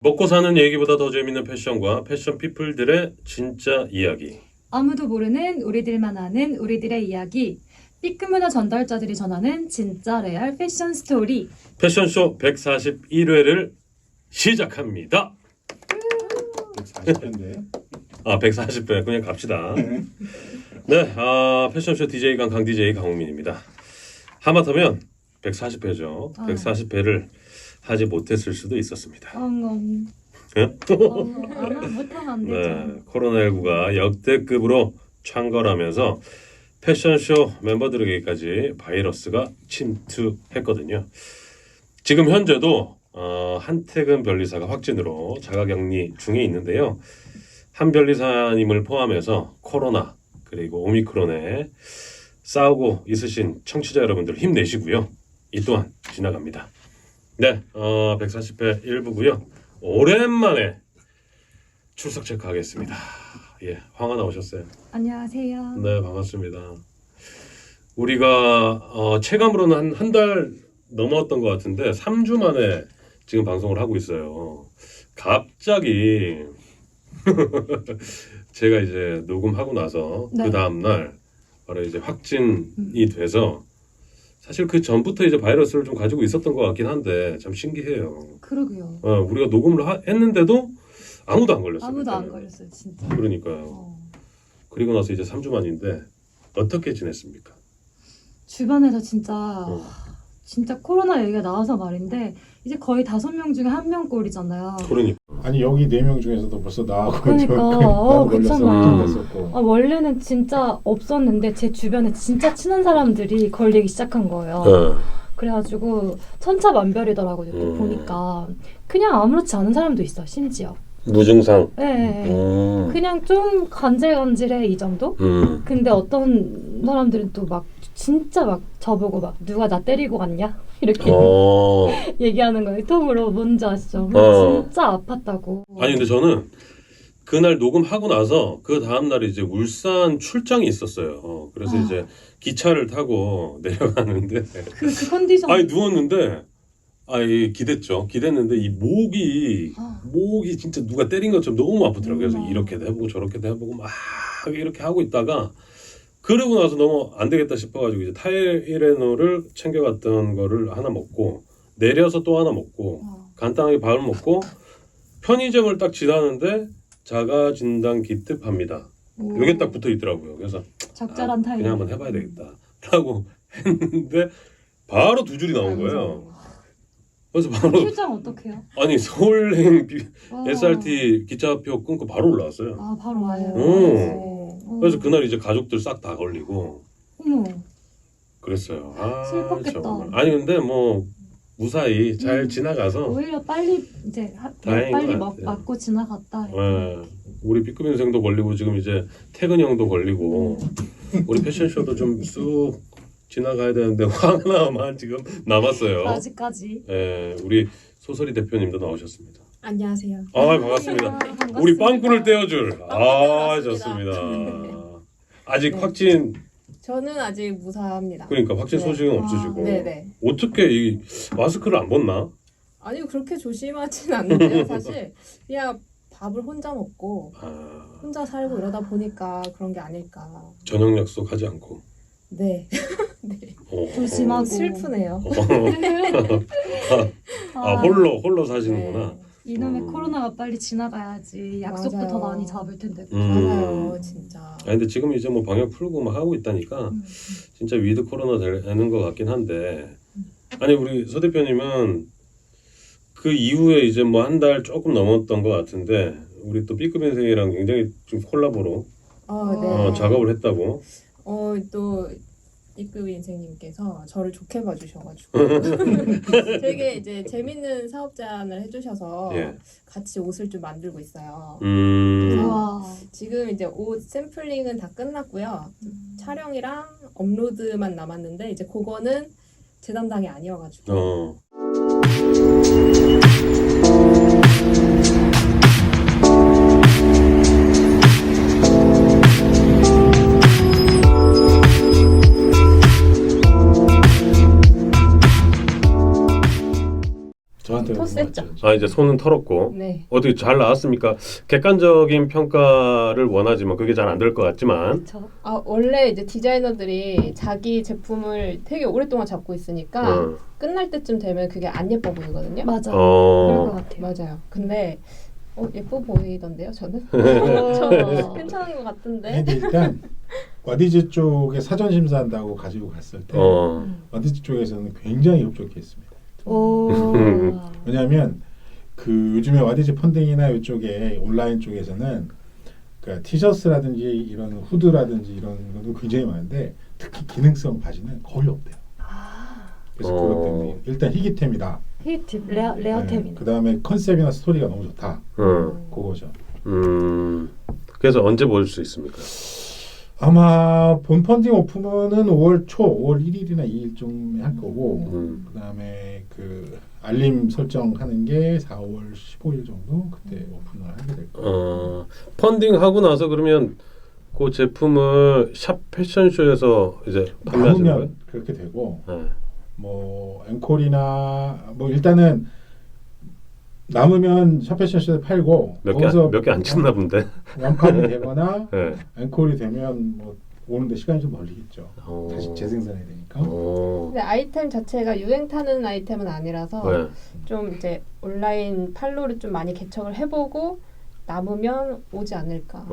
먹고 사는 얘기보다 더 재밌는 패션과 패션 피플들의 진짜 이야기. 아무도 모르는 우리들만 아는 우리들의 이야기. B급 문화 전달자들이 전하는 진짜 레알 패션 스토리. 패션쇼 141회를 시작합니다. 140회인데. 140회 그냥 갑시다. 네, 패션쇼 DJ 강 DJ 강홍민입니다. 하마터면 140회죠. 140회를 하지 못했을 수도 있었습니다. 못하면 안 되죠. 네, 코로나19가 역대급으로 창궐하면서 패션쇼 멤버들에게까지 바이러스가 침투했거든요. 지금 현재도 한태근 변리사가 확진으로 자가격리 중에 있는데요. 한 변리사님을 포함해서 코로나 그리고 오미크론에 싸우고 있으신 청취자 여러분들 힘내시고요. 이 또한 지나갑니다. 네, 140회 1부고요. 오랜만에 출석 체크하겠습니다. 예, 황하 나오셨어요. 안녕하세요. 네, 반갑습니다. 우리가 체감으로는 한 달 넘었던 것 같은데 3주 만에 지금 방송을 하고 있어요. 갑자기 제가 이제 녹음하고 나서 네. 그 다음 날 바로 이제 확진이 돼서 사실 그 전부터 이제 바이러스를 좀 가지고 있었던 것 같긴 한데 참 신기해요. 그러게요. 우리가 녹음을 했는데도 아무도 안 걸렸어요. 아무도 안 그때는. 걸렸어요, 진짜. 그러니까요. 그리고 나서 이제 3주 만인데 어떻게 지냈습니까? 주변에서 진짜 코로나 얘기가 나와서 말인데 이제 거의 5명 중에 1명 꼴이잖아요. 그러니까. 아니 여기 4명 중에서도 벌써 나하고 그러니까, 그렇잖아. 걸렸었고. 원래는 진짜 없었는데 제 주변에 진짜 친한 사람들이 걸리기 시작한 거예요. 네. 그래가지고 천차만별이더라고요. 또 보니까 그냥 아무렇지 않은 사람도 있어, 심지어. 무증상. 네. 그냥 좀 간질간질해 이 정도? 근데 어떤 사람들은 또 막 진짜 막 저보고 막 누가 나 때리고 갔냐? 이렇게 얘기하는 거예요. 톡으로. 뭔지 아시죠? 진짜 아팠다고. 아니 근데 저는 그날 녹음하고 나서 그 다음날에 이제 울산 출장이 있었어요. 그래서 이제 기차를 타고 내려가는데 그 컨디션. 아니 누웠는데 기댔죠. 기댔는데 이 목이 진짜 누가 때린 것처럼 너무 아프더라고요. 그래서 이렇게도 해보고 저렇게도 해보고 막 이렇게 하고 있다가 그러고 나서 너무 안 되겠다 싶어가지고 이제 타이레놀을 챙겨갔던 거를 하나 먹고 내려서 또 하나 먹고 간단하게 밥을 먹고 편의점을 딱 지나는데 자가 진단 키트 팝니다. 이게 딱 붙어 있더라고요. 그래서 적절한 타이밍. 그냥 한번 해봐야 되겠다라고 했는데 바로 2줄이 나온 거예요. 그래서 바로 출장 어떡해요? 아니 서울행 SRT 기차표 끊고 바로 올라왔어요. 바로 와요. 그래서 그날 이제 가족들 싹 다 걸리고 어머. 그랬어요. 슬펐겠다. 정말. 아니 근데 뭐 무사히 잘 지나가서 오히려 빨리 이제 다행인 빨리 것 같아요. 맞고 지나갔다. 우리 B급 인생도 걸리고 지금 이제 태근 형도 걸리고 우리 패션쇼도 좀 쑥 지나가야 되는데 하나만 지금 남았어요. 아직까지. 우리 소설이 대표님도 나오셨습니다. 안녕하세요. 반갑습니다. 반갑습니다. 우리 빵꾸를 떼어줄. 맞습니다. 좋습니다. 아직 확진 저는 아직 무사합니다. 그러니까 확진 네. 소식은 없으시고 네네. 어떻게 이 마스크를 안 벗나? 아니 그렇게 조심하진 않는데요. 사실 그냥 밥을 혼자 먹고 혼자 살고 이러다 보니까 그런 게 아닐까. 저녁 약속하지 않고. 네. 네. 조심하고. 슬프네요. 홀로 사시는구나. 네. 이놈의 코로나가 빨리 지나가야지. 약속도 더 맞아요. 많이 잡을 텐데. 맞아요, 진짜. 근데 지금 이제 뭐 방역 풀고 막 하고 있다니까 진짜 위드 코로나 되는 것 같긴 한데 아니 우리 서 대표님은 그 이후에 이제 뭐 한 달 조금 넘었던 것 같은데 우리 또 B급 인생이랑 굉장히 좀 콜라보로 네. 작업을 했다고. 또 B급 인생님께서 저를 좋게 봐주셔가지고 되게 이제 재밌는 사업 제안을 해주셔서 같이 옷을 좀 만들고 있어요. 우와. 지금 이제 옷 샘플링은 다 끝났고요. 촬영이랑 업로드만 남았는데 이제 그거는 제 담당이 아니어가지고 저한테 셌죠. 이제 손은 털었고 네. 어떻게 잘 나왔습니까? 객관적인 평가를 원하지만 그게 잘 안 될 것 같지만 그쵸? 원래 이제 디자이너들이 자기 제품을 되게 오랫동안 잡고 있으니까 끝날 때쯤 되면 그게 안 예뻐 보이거든요. 맞아. 그럴 것 같아요. 맞아요. 근데 예뻐 보이던데요, 저는? 어. 저 괜찮은 것 같은데. 근데 일단 와디즈 쪽에 사전 심사한다고 가지고 갔을 때 와디즈 쪽에서는 굉장히 협조했습니다. 오. 왜냐하면 그 요즘에 와디즈 펀딩이나 이쪽에 온라인 쪽에서는 그러니까 티셔츠라든지 이런 후드라든지 이런 것도 굉장히 많은데 특히 기능성 바지는 거의 없대요. 그래서 그것 때문에 일단 희귀템이다. 히트 레어템이네. 그 다음에 컨셉이나 스토리가 너무 좋다. 그거죠. 그래서 언제 볼 수 있습니까? 아마 본 펀딩 오픈은 5월 1일이나 2일쯤에 할 거고 그 다음에 그 알림 설정하는 게 4월 15일 정도 그때 오픈을 하게 될 거예요. 펀딩 하고 나서 그러면 그 제품을 샵 패션쇼에서 이제 판매하시는 거예요? 남으면 그렇게 되고 네. 뭐 앵콜이나 뭐 일단은 남으면 샵패션쇼에 팔고 몇 개 안 찍나 본데. 완판이 되거나 네. 앵콜이 되면 뭐 오는데 시간이 좀 걸리겠죠. 다시 재생산해야 되니까. 근데 아이템 자체가 유행 타는 아이템은 아니라서 네. 좀 이제 온라인 판로를 좀 많이 개척을 해보고 남으면 오지 않을까.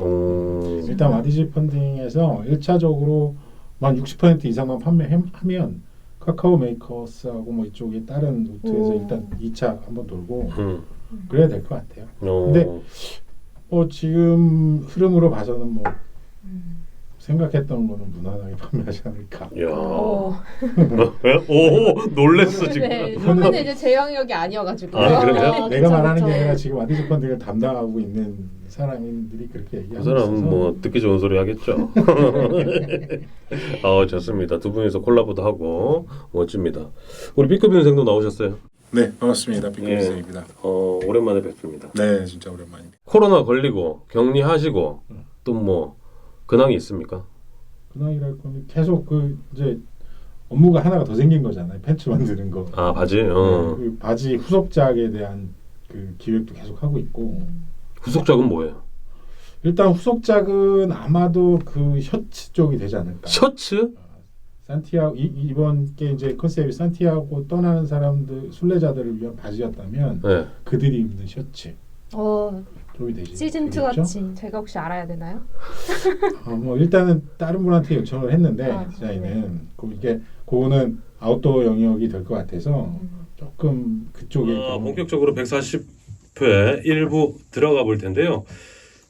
일단 와디즈 펀딩에서 1차적으로 만 60% 이상만 판매하면 카카오 메이커스하고 뭐 이쪽에 다른 루트에서 일단 2차 한번 돌고 그래야 될 것 같아요. 근데 지금 흐름으로 봐서는 뭐 생각했던 거는 무난하게 판매하지 않을까. 야. 오, 놀랬어 지금. 네, 그거는 이제 제 영역이 아니어가지고. 그래요? 내가 말하는 게 아니라 지금 와디즈 펀딩을 담당하고 있는 사람들이 그렇게 얘기하고 그 사람은 있어서 뭐 듣기 좋은 소리 하겠죠. 좋습니다. 두 분이서 콜라보도 하고 멋집니다. 우리 B급 인생도 나오셨어요. 네, 반갑습니다. 빅그리스입니다. 오랜만에 뵙습니다. 네, 진짜 오랜만입니다. 코로나 걸리고 격리하시고 또 뭐 근황이 있습니까? 근황이랄 거는 계속 이제 업무가 하나가 더 생긴 거잖아요. 팬츠 만드는 거. 바지. 그 바지 후속작에 대한 그 기획도 계속 하고 있고. 후속작은 뭐예요? 일단 후속작은 아마도 그 셔츠 쪽이 되지 않을까. 셔츠? 산티아고 이번 게 이제 컨셉이 산티아고 떠나는 사람들 순례자들을 위한 바지였다면 네. 그들이 입는 셔츠. 쪽이 되지. 시즌 2 되겠죠? 같이. 제가 혹시 알아야 되나요? 뭐 일단은 다른 분한테 요청을 했는데 디자인은 이게 그거는 아웃도어 영역이 될 것 같아서 조금 그쪽에 본격적으로 140회 일부 들어가 볼 텐데요.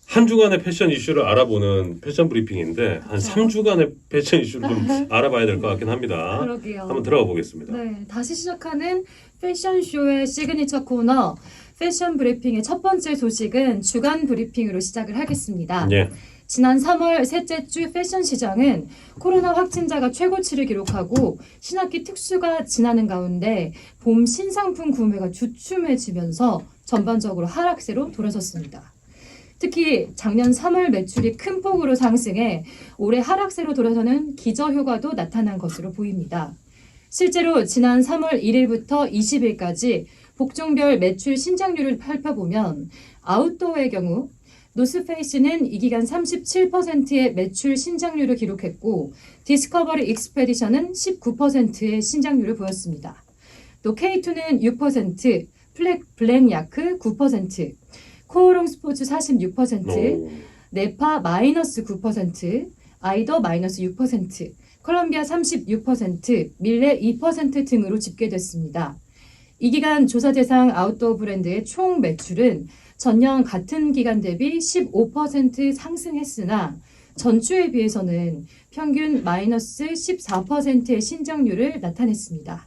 한 주간의 패션 이슈를 알아보는 패션 브리핑인데 한 3주간의 패션 이슈를 좀 알아봐야 될 것 같긴 합니다. 그러게요. 한번 들어가 보겠습니다. 네, 다시 시작하는 패션쇼의 시그니처 코너 패션 브리핑의 첫 번째 소식은 주간 브리핑으로 시작을 하겠습니다. 예. 지난 3월 셋째 주 패션 시장은 코로나 확진자가 최고치를 기록하고 신학기 특수가 지나는 가운데 봄 신상품 구매가 주춤해지면서 전반적으로 하락세로 돌아섰습니다. 특히 작년 3월 매출이 큰 폭으로 상승해 올해 하락세로 돌아서는 기저효과도 나타난 것으로 보입니다. 실제로 지난 3월 1일부터 20일까지 복종별 매출 신장률을 살펴보면 아웃도어의 경우 노스페이스는 이 기간 37%의 매출 신장률을 기록했고 디스커버리 익스페디션은 19%의 신장률을 보였습니다. 또 K2는 6%, 블랙야크 9%, 코오롱 스포츠 46%, 네파 마이너스 9%, 아이더 마이너스 6%, 컬럼비아 36%, 밀레 2% 등으로 집계됐습니다. 이 기간 조사 대상 아웃도어 브랜드의 총 매출은 전년 같은 기간 대비 15% 상승했으나 전주에 비해서는 평균 마이너스 14%의 신장률을 나타냈습니다.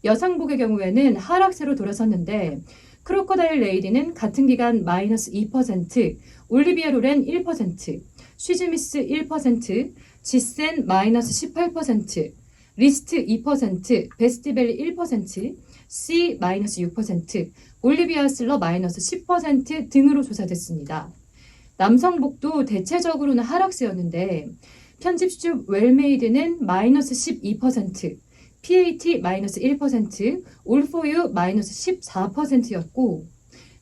여성복의 경우에는 하락세로 돌아섰는데 크로커다일 레이디는 같은 기간 마이너스 2%, 올리비아 로렌 1%, 쉬즈미스 1%, 지센 마이너스 18%, 리스트 2%, 베스티벨리 1%, C 마이너스 6%, 올리비아 슬러 마이너스 10% 등으로 조사됐습니다. 남성복도 대체적으로는 하락세였는데 편집슈 웰메이드는 마이너스 12%, PAT 마이너스 1%, 올포유 마이너스 14%였고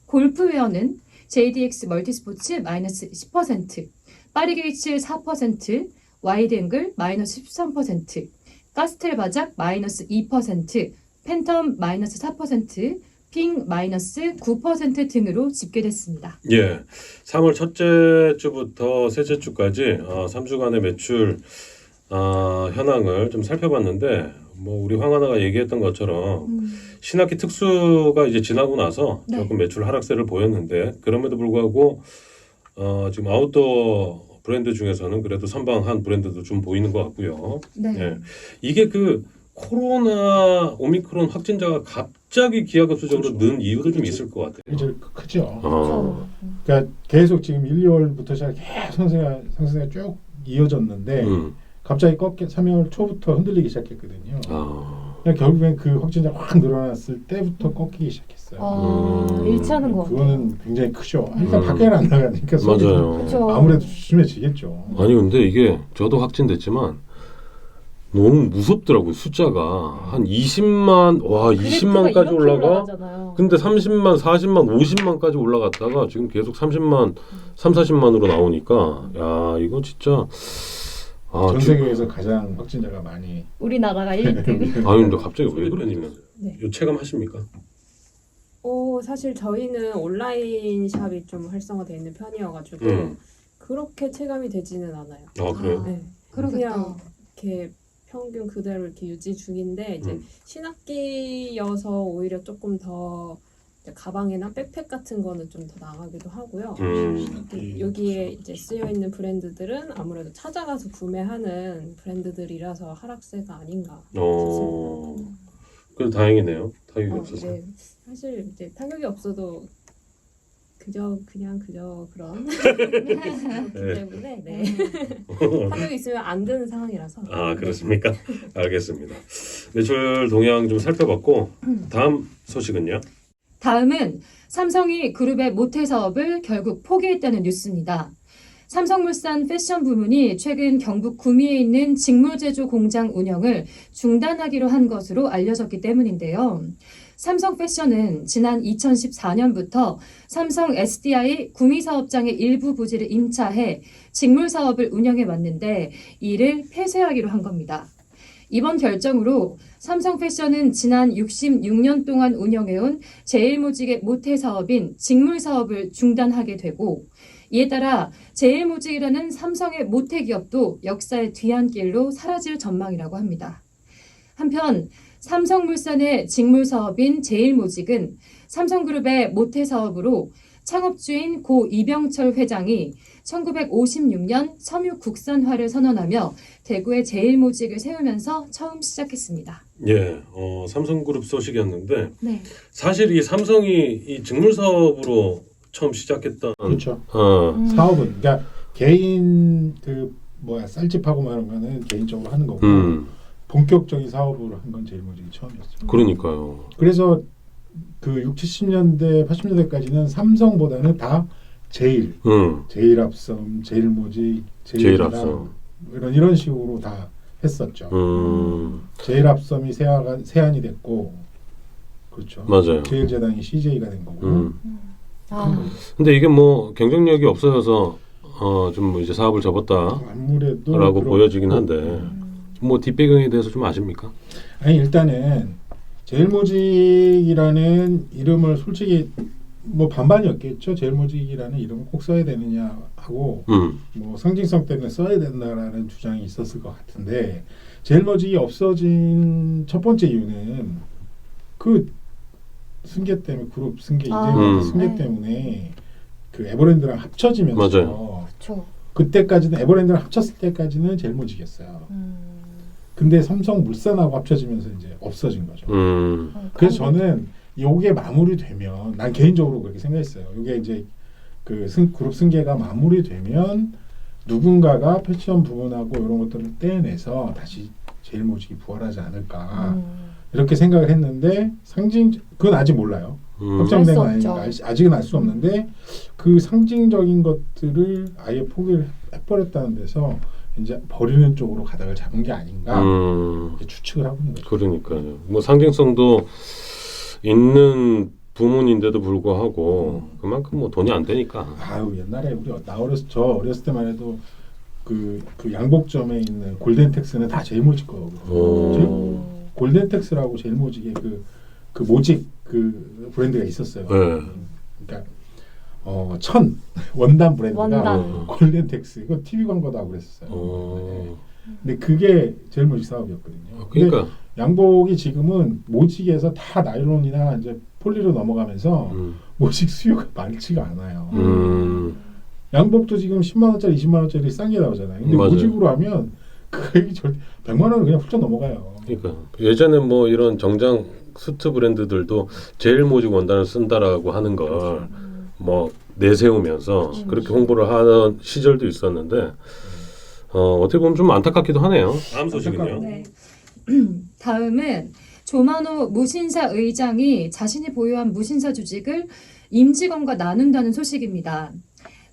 골프웨어는 JDX 멀티스포츠 마이너스 10%, 파리게이츠 4%, 와이드앵글 마이너스 13%, 가스텔 바작 마이너스 2%, 팬텀 마이너스 4%, 핑 마이너스 9% 등으로 집계됐습니다. 예, 3월 첫째 주부터 셋째 주까지 3주간의 매출 현황을 좀 살펴봤는데 뭐 우리 황하나가 얘기했던 것처럼 신학기 특수가 이제 지나고 나서 네. 조금 매출 하락세를 보였는데 그럼에도 불구하고 지금 아웃도어 브랜드 중에서는 그래도 선방한 브랜드도 좀 보이는 것 같고요. 네. 예. 이게 그 코로나 오미크론 확진자가 갑자기 기하급수적으로 그렇죠. 는 이유도 좀 있을 것 같아요. 이제 크죠. 그렇죠. 그러니까 계속 지금 1, 2월부터 시작 계속 상승세가 쭉 이어졌는데 갑자기 3월 초부터 흔들리기 시작했거든요. 그러니까 결국엔 그 확진자 확 늘어났을 때부터 꺾이기 시작했어요. 일치하는 거 같아요. 그거는 굉장히 크죠. 일단 밖에는 안 나가니까 맞아요. 그렇죠. 아무래도 심해지겠죠. 아니 근데 이게 저도 확진됐지만 너무 무섭더라고요. 숫자가 한 20만 와 20만까지 올라가. 근데 30만, 40만, 50만까지 올라갔다가 지금 계속 30만, 3, 40만으로 나오니까 야 이거 진짜 전 세계에서 가장 확진자가 많이 우리나라가 1등. 아니 근데 갑자기 왜 그러냐면 네. 요 체감하십니까? 사실 저희는 온라인 샵이 좀 활성화되어 있는 편이어가지고 그렇게 체감이 되지는 않아요. 아 그래요? 네. 그냥 이렇게 평균 그대로 이렇게 유지 중인데 이제 신학기여서 오히려 조금 더 이제 가방이나 백팩 같은 거는 좀 더 나가기도 하고요. 여기에 이제 쓰여 있는 브랜드들은 아무래도 찾아가서 구매하는 브랜드들이라서 하락세가 아닌가 싶습니다. 그래도 다행이네요. 타격이 없어서. 네. 사실 이제 타격이 없어도 그저 그런 그렇기 때문에 네. 타격이 있으면 안 되는 상황이라서. 아 그렇습니까? 알겠습니다. 매출 동향 좀 살펴봤고 다음 소식은요? 다음은 삼성이 그룹의 모태 사업을 결국 포기했다는 뉴스입니다. 삼성물산 패션 부문이 최근 경북 구미에 있는 직물 제조 공장 운영을 중단하기로 한 것으로 알려졌기 때문인데요. 삼성패션은 지난 2014년부터 삼성 SDI 구미 사업장의 일부 부지를 임차해 직물 사업을 운영해 왔는데 이를 폐쇄하기로 한 겁니다. 이번 결정으로 삼성패션은 지난 66년 동안 운영해온 제일모직의 모태 사업인 직물 사업을 중단하게 되고 이에 따라 제일모직이라는 삼성의 모태 기업도 역사의 뒤안길로 사라질 전망이라고 합니다. 한편 삼성물산의 직물 사업인 제일모직은 삼성그룹의 모태 사업으로 창업주인 고 이병철 회장이 1956년 섬유 국산화를 선언하며 대구에 제일모직을 세우면서 처음 시작했습니다. 예, 삼성그룹 소식이었는데 네. 사실 이 삼성이 이 직물 사업으로 처음 시작했던 그렇죠. 사업은 그러니까 개인 쌀집하고 말한 거는 개인적으로 하는 거고 본격적인 사업으로 한 건 제일모직이 처음이었죠. 그러니까요. 그래서 그 60, 70년대, 80년대까지는 삼성보다는 다 제일압섬, 제일모직, 제일압섬 이런 식으로 다 했었죠. 제일압섬이 세안이 됐고, 그렇죠. 맞아요. 제일제당이 CJ가 된 거고. 근데 이게 뭐 경쟁력이 없어져서 좀 이제 사업을 접었다라고 보여지긴 한데 뭐 뒷배경에 대해서 좀 아십니까? 아니 일단은 제일모직이라는 이름을 솔직히 뭐 반반이었겠죠. 제일모직이라는 이름을 꼭 써야 되느냐 하고 뭐 상징성 때문에 써야 된다라는 주장이 있었을 것 같은데 제일모직이 없어진 첫 번째 이유는 그 승계 때문에 그룹 승계 이재용 승계 때문에 그 에버랜드랑 합쳐지면서 맞아요. 그때까지는 에버랜드랑 합쳤을 때까지는 제일모직이었어요. 근데 삼성물산하고 합쳐지면서 이제 없어진 거죠. 그래서 저는 이게 마무리되면 난 개인적으로 그렇게 생각했어요. 이게 이제 그 그룹 승계가 마무리되면 누군가가 패션 부문하고 이런 것들을 떼내서 다시 제일모직이 부활하지 않을까 이렇게 생각을 했는데 그건 아직 몰라요. 확정된 건 아니니까 아직은 알 수 없는데 그 상징적인 것들을 아예 포기를 해버렸다는 데서 이제 버리는 쪽으로 가닥을 잡은 게 아닌가 이렇게 추측을 하고 있는 거죠. 그러니까요. 뭐 상징성도 있는 부문인데도 불구하고 그만큼 뭐 돈이 안 되니까. 아유 옛날에 저 어렸을 때만 해도 그 양복점에 있는 골덴텍스는 다 제일모직 거고 골덴텍스라고 제일모직의 그 모직 그 브랜드가 있었어요. 그러니까 원단 브랜드가 원단. 골덴텍스 이거 TV 광고도 하고 그랬었어요. 근데 그게 제일모직 사업이었거든요. 그러니까 양복이 지금은 모직에서 다 나일론이나 이제 폴리로 넘어가면서 모직 수요가 많지가 않아요. 양복도 지금 10만 원짜리, 20만 원짜리 싼 게 나오잖아요. 근데 맞아요. 모직으로 하면 그게 100만 원은 그냥 훌쩍 넘어가요. 그러니까 예전에 뭐 이런 정장 수트 브랜드들도 제일 모직 원단을 쓴다라고 하는 걸 뭐 내세우면서 그렇게 홍보를 하는 시절도 있었는데 어떻게 보면 좀 안타깝기도 하네요. 다음 소식은요. 네. 다음은 조만호 무신사 의장이 자신이 보유한 무신사 주식을 임직원과 나눈다는 소식입니다.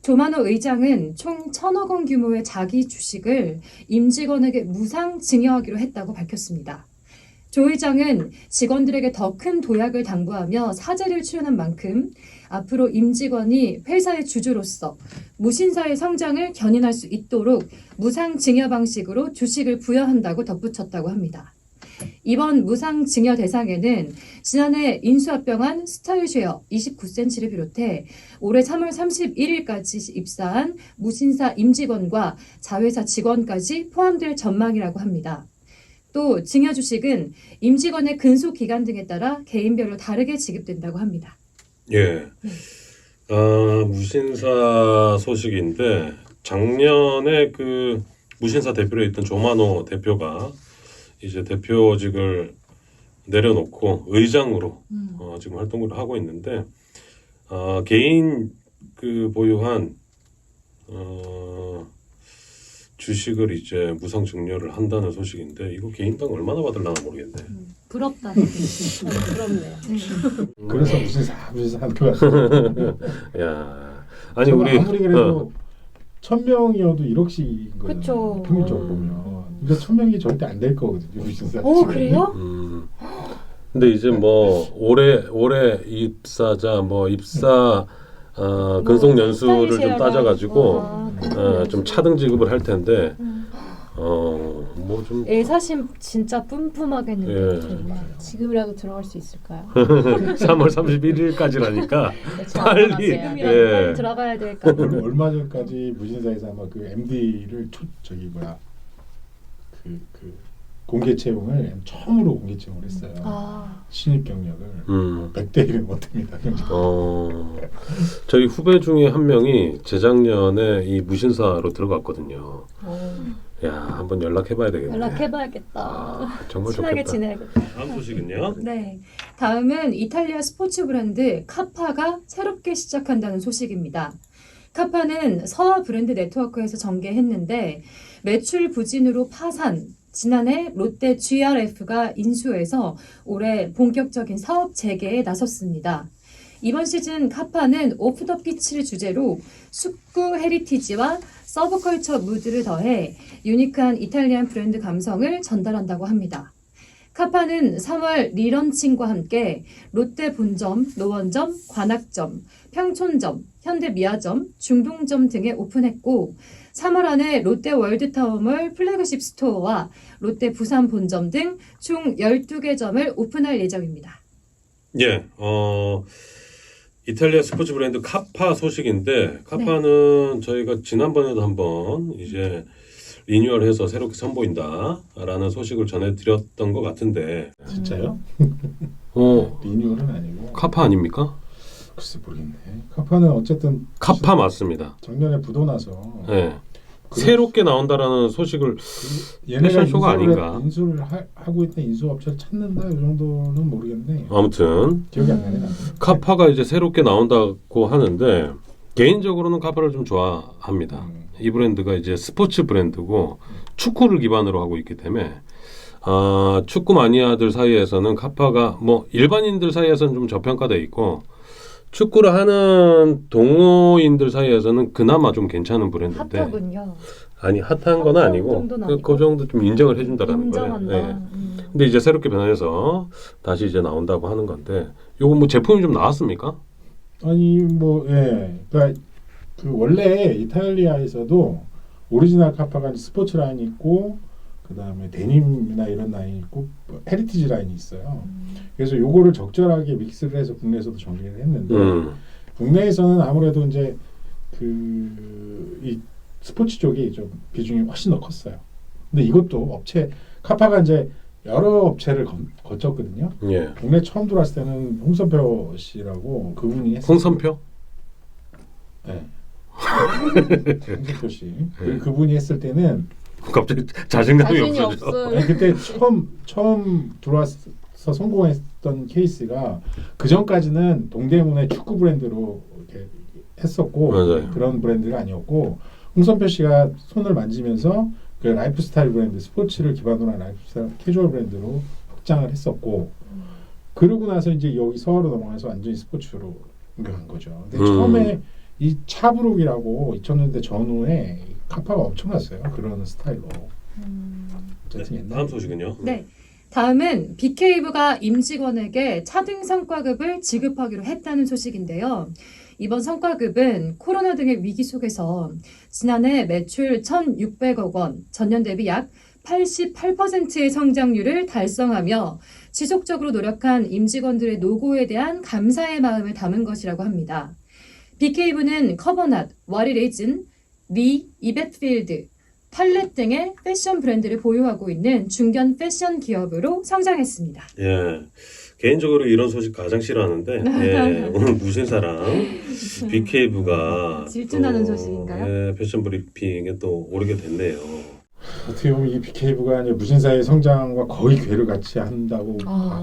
조만호 의장은 총 1,000억 원 규모의 자기 주식을 임직원에게 무상 증여하기로 했다고 밝혔습니다. 조 의장은 직원들에게 더 큰 도약을 당부하며 사죄를 표현한 만큼 앞으로 임직원이 회사의 주주로서 무신사의 성장을 견인할 수 있도록 무상 증여 방식으로 주식을 부여한다고 덧붙였다고 합니다. 이번 무상 증여 대상에는 지난해 인수합병한 스타일쉐어 29cm를 비롯해 올해 3월 31일까지 입사한 무신사 임직원과 자회사 직원까지 포함될 전망이라고 합니다. 또 증여 주식은 임직원의 근속 기간 등에 따라 개인별로 다르게 지급된다고 합니다. 예. 무신사 소식인데 작년에 그 무신사 대표로 있던 조만호 대표가 이제 대표직을 내려놓고 의장으로 지금 활동을 하고 있는데 개인 그 보유한 주식을 이제 무상 증여를 한다는 소식인데 이거 개인당 얼마나 받을려나 모르겠네. 부럽다. 부럽네요. 그래서 무신사 하는 것 같아요. 야, 아니 우리 아무리 그래도 1,000명이어도 1억씩인 거예요. 그쵸. 평균적으로 보면. 근데 1,000명이 절대 안 될 거거든요. 무신사. 그래요? 근데 이제 뭐 올해 입사자 뭐 입사 근속 연수를 좀 따져가지고 좀 차등 지급을 할 텐데 뭐 좀 애사심 진짜 뿜뿜하겠는데 예. 정말. 지금이라도 들어갈 수 있을까요? 3월 31일까지라니까 빨리 지금이라도 예. 빨리 들어가야 될까. 얼마 전까지 무신사에서 아마 그 MD를 공개 채용을 처음으로 공개 채용을 했어요. 신입 경력을 100대 1은 못합니다. 저희 후배 중에 한 명이 재작년에 이 무신사로 들어갔거든요. 야, 한번 연락해봐야 되겠네. 연락해봐야겠다. 정말 친하게 좋겠다. 지내야겠다. 다음 소식은요? 네, 다음은 이탈리아 스포츠 브랜드 카파가 새롭게 시작한다는 소식입니다. 카파는 서아 브랜드 네트워크에서 전개했는데 매출 부진으로 파산, 지난해 롯데 GRF가 인수해서 올해 본격적인 사업 재개에 나섰습니다. 이번 시즌 카파는 오프 더 피치를 주제로 축구 헤리티지와 서브컬처 무드를 더해 유니크한 이탈리안 브랜드 감성을 전달한다고 합니다. 카파는 3월 리런칭과 함께 롯데 본점, 노원점, 관악점, 평촌점, 현대미아점, 중동점 등에 오픈했고 3월 안에 롯데 월드타워몰 플래그십 스토어와 롯데 부산 본점 등 총 12개 점을 오픈할 예정입니다. 예, 이탈리아 스포츠 브랜드 카파 소식인데 카파는 저희가 지난번에도 한번 이제 리뉴얼해서 새롭게 선보인다라는 소식을 전해드렸던 것 같은데 진짜요? 리뉴얼은 아니고 카파 아닙니까? 글쎄 모르겠네. 카파는 어쨌든 카파 맞습니다. 작년에 부도 나서 네. 새롭게 나온다라는 소식을 얘네가 쇼가 아닌가? 인수를 하고 있는 인수업체를 찾는다 이 정도는 모르겠네. 아무튼 기억이 안 나네. 카파가 이제 새롭게 나온다고 하는데 개인적으로는 카파를 좀 좋아합니다. 이 브랜드가 이제 스포츠 브랜드고 축구를 기반으로 하고 있기 때문에 축구 마니아들 사이에서는 카파가 뭐 일반인들 사이에서는 좀 저평가돼 있고 축구를 하는 동호인들 사이에서는 그나마 좀 괜찮은 브랜드인데 핫하군요. 아니 핫한 건 아니고 정도는 그 아니고. 정도 좀 인정을 해준다라는 거예요. 인정한다. 예. 근데 이제 새롭게 변해서 다시 이제 나온다고 하는 건데 요거 뭐 제품이 좀 나왔습니까? 아니 뭐 예. 그러니까 그 원래 이탈리아에서도 오리지널 카파가 스포츠 라인이 있고 그다음에 데님이나 이런 라인이 있고 뭐 헤리티지 라인이 있어요. 그래서 요거를 적절하게 믹스를 해서 국내에서도 정리를 했는데 국내에서는 아무래도 이제 그 이 스포츠 쪽이 좀 비중이 훨씬 더 컸어요. 근데 이것도 업체 카파가 이제 여러 업체를 거쳤거든요. 예. 국내 처음 들어왔을 때는 홍선표 씨라고 그분이 했어요. 홍선표? 네. 홍선표 씨. 그분이 했을 때는 갑자기 자신감이 자신이 없어져. 없어요. 아니, 그때 처음 들어와서 성공했던 케이스가 그 전까지는 동대문의 축구 브랜드로 이렇게 했었고 맞아요. 그런 브랜드가 아니었고 홍선표 씨가 손을 만지면서 그 라이프스타일 브랜드 스포츠를 기반으로 한 라이프스타일 캐주얼 브랜드로 확장을 했었고 그러고 나서 이제 여기 서울로 넘어가서 완전히 스포츠로 옮겨간 거죠. 근데 처음에 이 차브룩이라고 2000년대 전후에 카파가 엄청났어요. 그런 스타일로. 어쨌든 옛날 다음 소식은요? 네. 다음은 빅케이브가 임직원에게 차등 성과급을 지급하기로 했다는 소식인데요. 이번 성과급은 코로나 등의 위기 속에서 지난해 매출 1,600억 원, 전년 대비 약 88%의 성장률을 달성하며 지속적으로 노력한 임직원들의 노고에 대한 감사의 마음을 담은 것이라고 합니다. 빅케이브는 커버낫, 와리레이즌, 리, 이벳필드, 팔렛 등의 패션 브랜드를 보유하고 있는 중견 패션 기업으로 성장했습니다. 예. 개인적으로 이런 소식 가장 싫어하는데 예. 오늘 무신사랑 빅케이브가 질투나는 소식인가요? 예, 패션 브리핑에 또 오르게 됐네요. 어떻게 보면 이 빅케이브가 이제 무신사의 성장과 거의 궤를 같이 한다고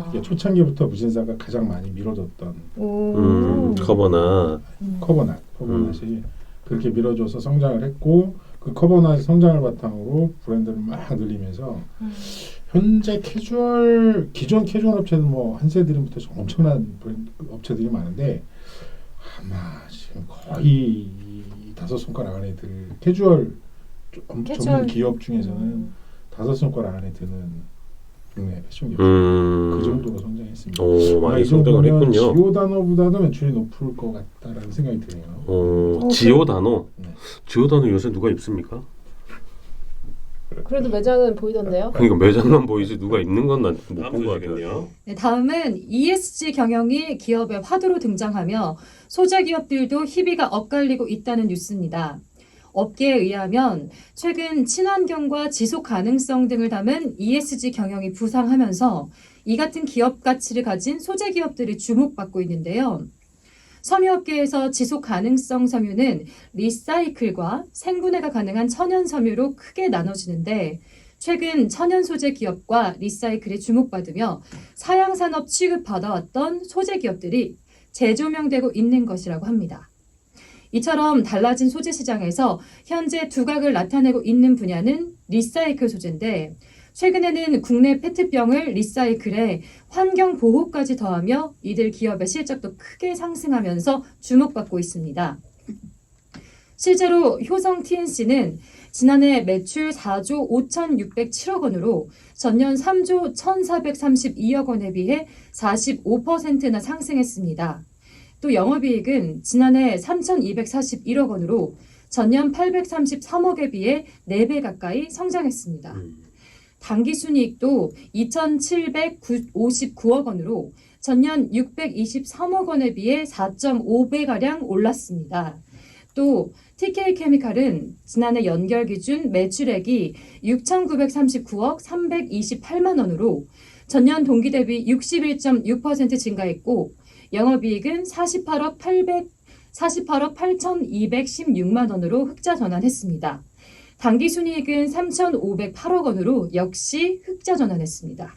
이게 초창기부터 무신사가 가장 많이 밀어줬던 커버나 커버낫이 그렇게 밀어줘서 성장을 했고 그 커버낫의 성장을 바탕으로 브랜드를 막 늘리면서 현재 기존 캐주얼 업체는 뭐 한세드림부터 엄청난 브랜드 업체들이 많은데 아마 지금 거의 5손가락 안에 들 캐주얼 전문 기업 중에서는 5손가락 안에 드는 국내 패션 기업 그 정도로 성장했습니다. 오, 많이 이 성장을 정도면 했군요. 지오다노보다도 매출이 높을 것 같다라는 생각이 드네요. 지오다노. 네. 지오다노 요새 누가 입습니까? 그래도 매장은 보이던데요. 그러니까 매장만 보이지 누가 입는 건 난 못 본 것 같아요. 네, 다음은 ESG 경영이 기업의 화두로 등장하며 소재 기업들도 희비가 엇갈리고 있다는 뉴스입니다. 업계에 의하면 최근 친환경과 지속 가능성 등을 담은 ESG 경영이 부상하면서 이 같은 기업 가치를 가진 소재 기업들이 주목받고 있는데요. 섬유업계에서 지속 가능성 섬유는 리사이클과 생분해가 가능한 천연 섬유로 크게 나눠지는데 최근 천연 소재 기업과 리사이클에 주목받으며 사양산업 취급받아왔던 소재 기업들이 재조명되고 있는 것이라고 합니다. 이처럼 달라진 소재 시장에서 현재 두각을 나타내고 있는 분야는 리사이클 소재인데 최근에는 국내 페트병을 리사이클해 환경 보호까지 더하며 이들 기업의 실적도 크게 상승하면서 주목받고 있습니다. 실제로 효성 TNC는 지난해 매출 4조 5,607억 원으로 전년 3조 1,432억 원에 비해 45%나 상승했습니다. 또 영업이익은 지난해 3,241억 원으로 전년 833억에 비해 4배 가까이 성장했습니다. 당기순이익도 2,759억 원으로 전년 623억 원에 비해 4.5배가량 올랐습니다. 또 TK케미칼은 지난해 연결 기준 매출액이 6,939억 328만 원으로 전년 동기 대비 61.6% 증가했고 영업이익은 48억 8,216만 원으로 흑자 전환했습니다. 당기순이익은 3,508억 원으로 역시 흑자 전환했습니다.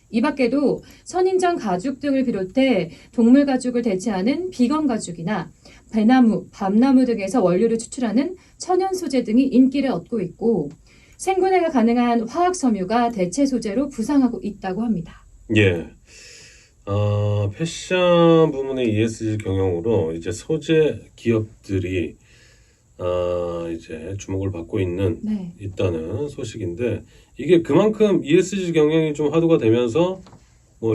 이 밖에도 선인장 가죽 등을 비롯해 동물 가죽을 대체하는 비건 가죽이나 배나무, 밤나무 등에서 원료를 추출하는 천연 소재 등이 인기를 얻고 있고 생분해가 가능한 화학 섬유가 대체 소재로 부상하고 있다고 합니다. 예. 패션 부문의 ESG 경영으로 이제 소재 기업들이 이제 주목을 받고 있는 네. 있다는 소식인데 이게 그만큼 ESG 경영이 좀 화두가 되면서 뭐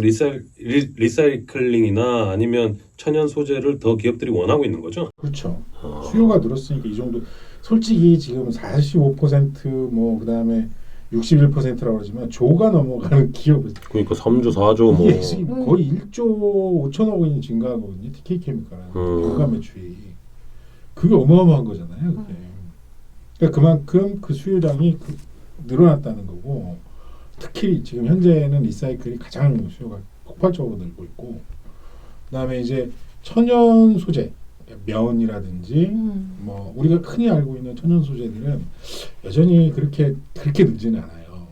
리사이클링이나 아니면 천연 소재를 더 기업들이 원하고 있는 거죠. 그렇죠. 수요가 늘었으니까 이 정도. 솔직히 지금 45%뭐 그다음에 61%라고 그러지만 조가 넘어가는 기업은 그러니까 3조, 4조 뭐. 이게 거의 1조 5천억 원이 증가하거든요. TK케미칼은 연간 매출이. 그게 어마어마한 거잖아요. 그게. 그러니까 그만큼 그 수요량이 늘어났다는 거고 특히 지금 현재는 리사이클이 가장 수요가 폭발적으로 늘고 있고 그다음에 이제 천연 소재 면이라든지 뭐 우리가 흔히 알고 있는 천연 소재들은 여전히 그렇게 늘지는 않아요.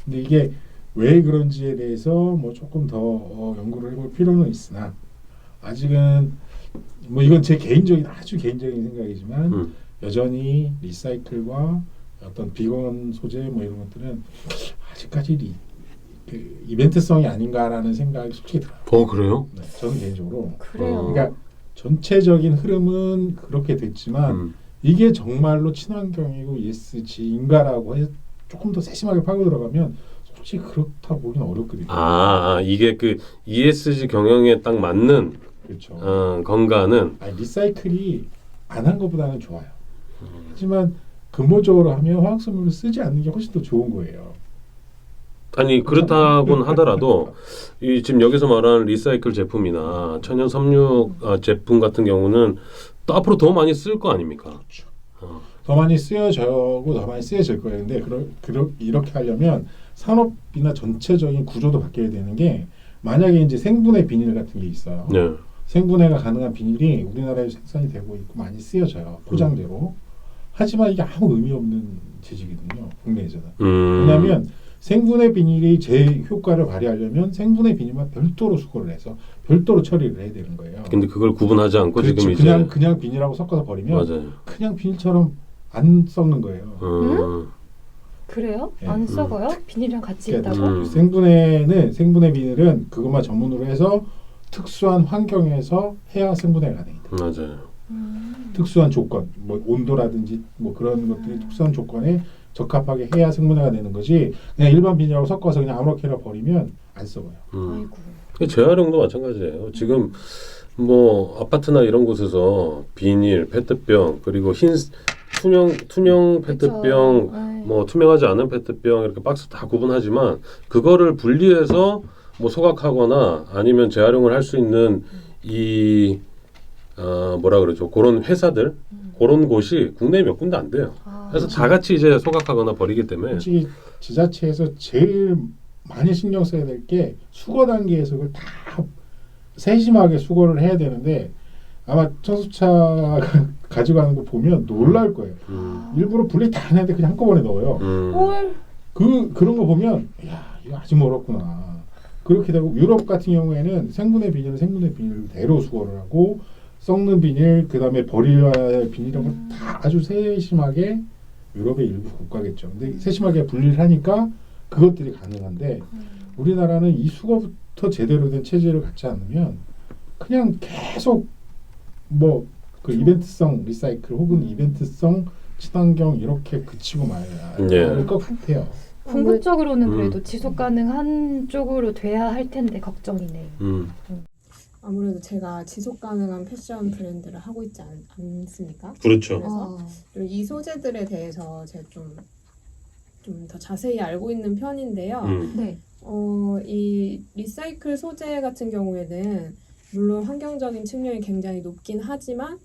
근데 이게 왜 그런지에 대해서 뭐 조금 더 연구를 해볼 필요는 있으나 아직은 뭐 이건 제 아주 개인적인 생각이지만 여전히 리사이클과 어떤 비건 소재 뭐 이런 것들은 아직까지 그 이벤트성이 아닌가라는 생각이 솔직히 들어요. 그래요? 네, 저는 개인적으로. 그래요. 그러니까 전체적인 흐름은 그렇게 됐지만 이게 정말로 친환경이고 ESG인가라고 해서 조금 더 세심하게 파고 들어가면 솔직히 그렇다고 보기는 어렵거든요. 이게 그 ESG 경영에 딱 맞는 그렇죠. 건가는 리사이클이 안 한 것보다는 좋아요. 하지만 근본적으로 하면 화학성분을 쓰지 않는 게 훨씬 더 좋은 거예요. 아니 그렇다곤 하더라도 이 지금 여기서 말하는 리사이클 제품이나 천연 섬유 제품 같은 경우는 또 앞으로 더 많이 쓸 거 아닙니까? 그렇죠. 더 많이 쓰여져고 더 많이 쓰여질 거예요. 근데 이렇게 하려면 산업이나 전체적인 구조도 바뀌어야 되는 게 만약에 이제 생분해 비닐 같은 게 있어요. 네. 생분해가 가능한 비닐이 우리나라에 생산이 되고 있고 많이 쓰여져요. 포장재로. 하지만 이게 아무 의미 없는 재질이거든요. 국내에서는. 왜냐하면 생분해 비닐이 제 효과를 발휘하려면 생분해 비닐만 별도로 수거를 해서 별도로 처리를 해야 되는 거예요. 근데 그걸 구분하지 않고 그렇죠. 지금 이제 그냥 비닐하고 섞어서 버리면 맞아요. 그냥 비닐처럼 안 썩는 거예요. 그래요? 네. 안 썩어요? 비닐이랑 같이 그러니까 있다고? 생분해 비닐은 그것만 전문으로 해서 특수한 환경에서 해야 생분해가 가능해요. 맞아요. 특수한 조건, 뭐 온도라든지 뭐 그런 것들이 특수한 조건에 적합하게 해야 생분해가 되는 거지. 그냥 일반 비닐하고 섞어서 그냥 아무렇게나 버리면 안 썩어요. 아이고. 재활용도 마찬가지예요. 지금 뭐 아파트나 이런 곳에서 비닐, 페트병 그리고 흰 투명 페트병, 그쵸. 뭐 투명하지 않은 페트병 이렇게 박스 다 구분하지만 그거를 분리해서 뭐 소각하거나 아니면 재활용을 할 수 있는 이 뭐라 그러죠? 그런 회사들, 그런 곳이 국내에 몇 군데 안 돼요. 그래서 다 같이 이제 소각하거나 버리기 때문에 솔직히 지자체에서 제일 많이 신경 써야 될 게 수거 단계에서 그걸 다 세심하게 수거를 해야 되는데 아마 청소차 가져가는 거 보면 놀랄 거예요. 일부러 분리 다 해놨는데 그냥 한꺼번에 넣어요. 헐. 그런 거 보면 야 이거 아직 멀었구나. 그렇게 되고 유럽 같은 경우에는 생분해 비닐을 대로 수거를 하고 썩는 비닐 그다음에 버려야 할 비닐이라고 다 아주 세심하게 유럽의 일부 국가겠죠. 근데 세심하게 분리를 하니까 그것들이 가능한데 우리나라는 이 수거부터 제대로 된 체제를 갖지 않으면 그냥 계속 뭐 그 이벤트성 리사이클 혹은 이벤트성 친환경 이렇게 그치고 말 것 같아요. 궁극적으로는 그래도 지속 가능한 쪽으로 돼야 할 텐데 걱정이네요. 아무래도 제가 지속 가능한 패션 브랜드를 하고 있지 않습니까? 그렇죠. 그래서 이 소재들에 대해서 제가 좀 더 자세히 알고 있는 편인데요. 네. 이 리사이클 소재 같은 경우에는 물론 환경적인 측면이 굉장히 높긴 하지만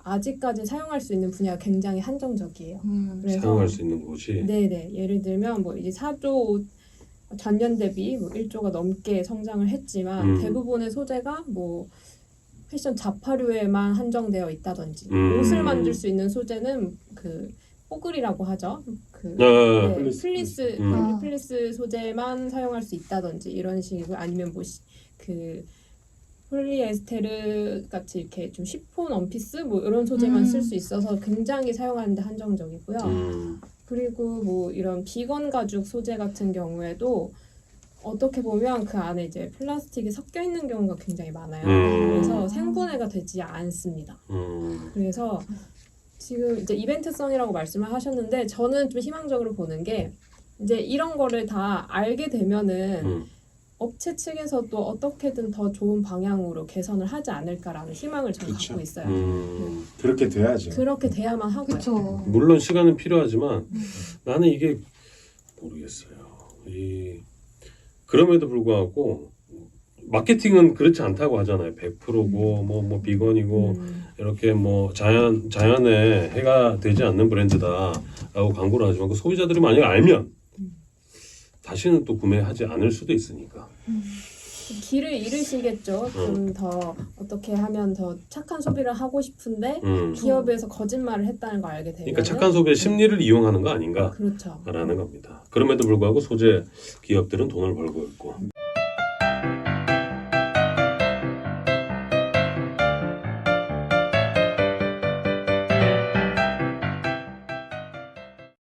아직까지 사용할 수 있는 분야가 굉장히 한정적이에요. 그래서 사용할 수 있는 곳이 네네. 예를 들면 뭐 이제 4조 전년 대비 뭐 1조가 넘게 성장을 했지만 대부분의 소재가 뭐 패션 자파류에만 한정되어 있다든지 옷을 만들 수 있는 소재는 그 뽀글이라고 하죠. 그 플리스 소재만 사용할 수 있다든지 이런 식이고 아니면 뭐 그 폴리에스테르 같이 이렇게 좀 시폰 원피스 뭐 이런 소재만 쓸 수 있어서 굉장히 사용하는데 한정적이고요. 그리고 뭐 이런 비건 가죽 소재 같은 경우에도 어떻게 보면 그 안에 이제 플라스틱이 섞여 있는 경우가 굉장히 많아요. 그래서 생분해가 되지 않습니다. 그래서 지금 이제 이벤트성이라고 말씀을 하셨는데 저는 좀 희망적으로 보는 게 이제 이런 거를 다 알게 되면은 업체 측에서도 어떻게든 더 좋은 방향으로 개선을 하지 않을까라는 희망을 저는 그쵸. 갖고 있어요. 그렇게 돼야죠. 그렇게 돼야만 하고요. 그렇죠. 물론 시간은 필요하지만 나는 이게 모르겠어요. 그럼에도 불구하고 마케팅은 그렇지 않다고 하잖아요. 100%고 뭐 비건이고 이렇게 뭐 자연에 해가 되지 않는 브랜드다라고 광고를 하지만 그 소비자들이 만약 알면 다시는 또 구매하지 않을 수도 있으니까. 길을 잃으시겠죠. 좀 더 어떻게 하면 더 착한 소비를 하고 싶은데 기업에서 거짓말을 했다는 걸 알게 되면 그러니까 착한 소비의 심리를 이용하는 거 아닌가라는 그렇죠. 겁니다. 그럼에도 불구하고 소재 기업들은 돈을 벌고 있고